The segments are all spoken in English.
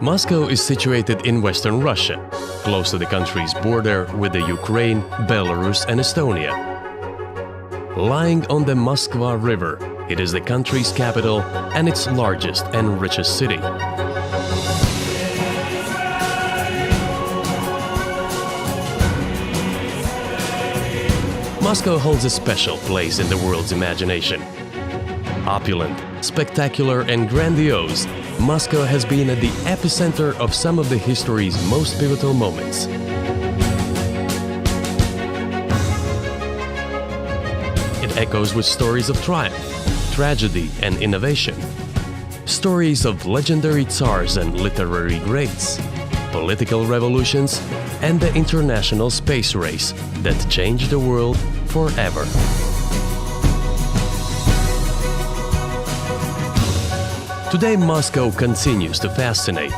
Moscow is situated in western Russia, close to the country's border with the Ukraine, Belarus and Estonia. Lying on the Moskva River, it is the country's capital and its largest and richest city. Moscow holds a special place in the world's imagination. Opulent, spectacular and grandiose, Moscow has been at the epicenter of some of the history's most pivotal moments. It echoes with stories of triumph, tragedy and innovation. Stories of legendary tsars and literary greats, political revolutions, and the international space race that changed the world forever. Today, Moscow continues to fascinate.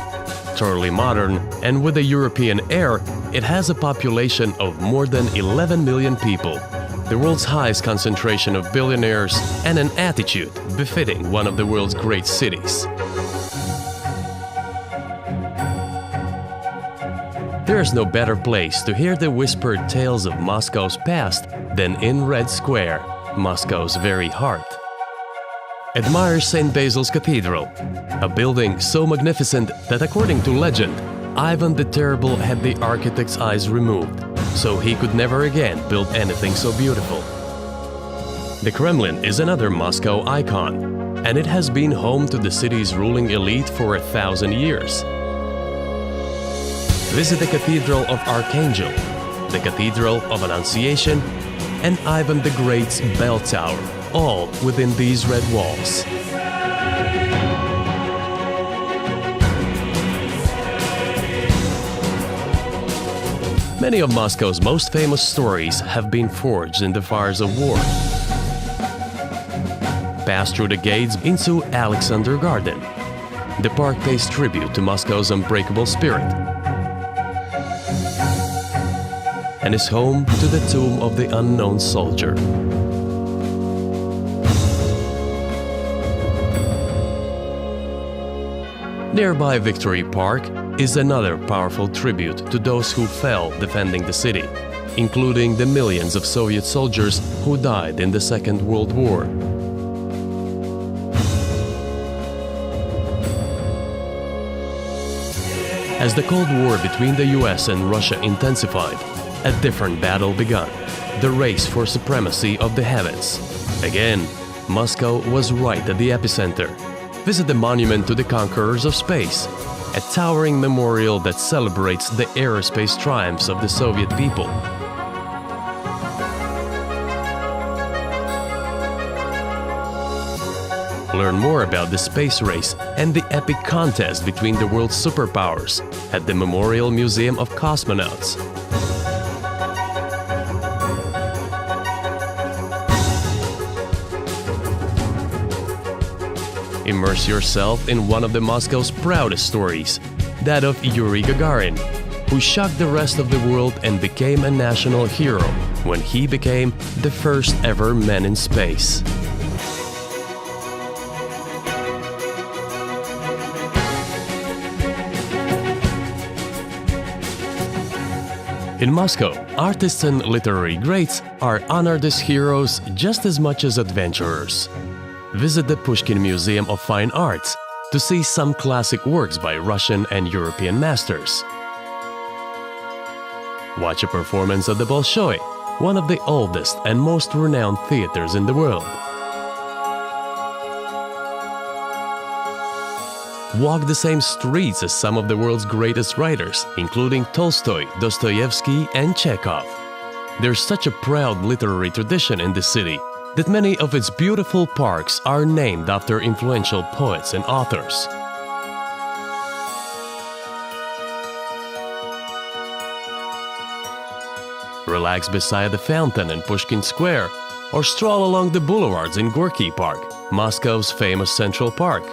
Thoroughly modern and with a European air, it has a population of more than 11 million people, the world's highest concentration of billionaires, and an attitude befitting one of the world's great cities. There is no better place to hear the whispered tales of Moscow's past than in Red Square, Moscow's very heart. Admire St. Basil's Cathedral, a building so magnificent that, according to legend, Ivan the Terrible had the architect's eyes removed, so he could never again build anything so beautiful. The Kremlin is another Moscow icon, and it has been home to the city's ruling elite for 1,000 years. Visit the Cathedral of Archangel, the Cathedral of Annunciation, and Ivan the Great's Bell Tower, all within these red walls. Many of Moscow's most famous stories have been forged in the fires of war. Pass through the gates into Alexander Garden. The park pays tribute to Moscow's unbreakable spirit and is home to the tomb of the unknown soldier. Nearby Victory Park is another powerful tribute to those who fell defending the city, including the millions of Soviet soldiers who died in the Second World War. As the Cold War between the US and Russia intensified, a different battle began, the race for supremacy of the heavens. Again, Moscow was right at the epicenter. Visit the Monument to the Conquerors of Space, a towering memorial that celebrates the aerospace triumphs of the Soviet people. Learn more about the space race and the epic contest between the world's superpowers at the Memorial Museum of Cosmonauts. Immerse yourself in one of the Moscow's proudest stories, that of Yuri Gagarin, who shocked the rest of the world and became a national hero when he became the first ever man in space. In Moscow, artists and literary greats are honored as heroes just as much as adventurers. Visit the Pushkin Museum of Fine Arts to see some classic works by Russian and European masters. Watch a performance at the Bolshoi, one of the oldest and most renowned theaters in the world. Walk the same streets as some of the world's greatest writers, including Tolstoy, Dostoevsky, and Chekhov. There's such a proud literary tradition in the city that many of its beautiful parks are named after influential poets and authors. Relax beside the fountain in Pushkin Square, or stroll along the boulevards in Gorky Park, Moscow's famous Central Park.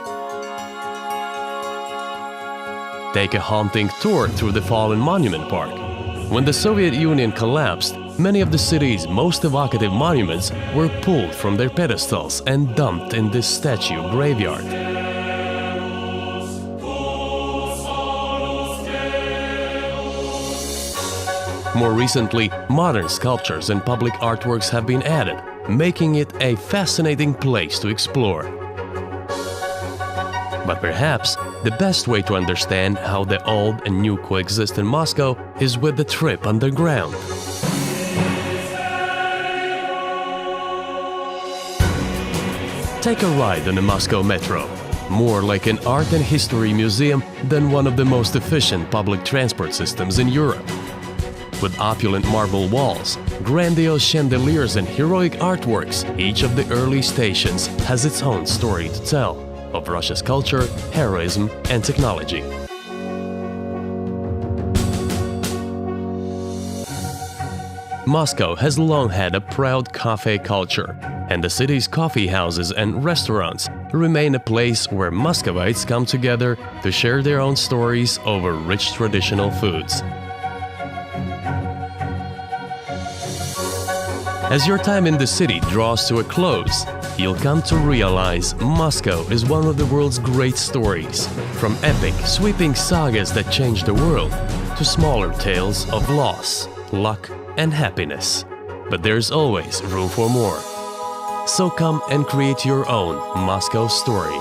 Take a haunting tour through the fallen Monument Park. When the Soviet Union collapsed, many of the city's most evocative monuments were pulled from their pedestals and dumped in this statue graveyard. More recently, modern sculptures and public artworks have been added, making it a fascinating place to explore. But perhaps the best way to understand how the old and new coexist in Moscow is with the trip underground. Take a ride on the Moscow Metro, more like an art and history museum than one of the most efficient public transport systems in Europe. With opulent marble walls, grandiose chandeliers and heroic artworks, each of the early stations has its own story to tell of Russia's culture, heroism and technology. Moscow has long had a proud cafe culture, and the city's coffee houses and restaurants remain a place where Muscovites come together to share their own stories over rich traditional foods. As your time in the city draws to a close, you'll come to realize Moscow is one of the world's great stories, from epic, sweeping sagas that changed the world to smaller tales of loss, luck, and happiness. But there's always room for more. So come and create your own Moscow story.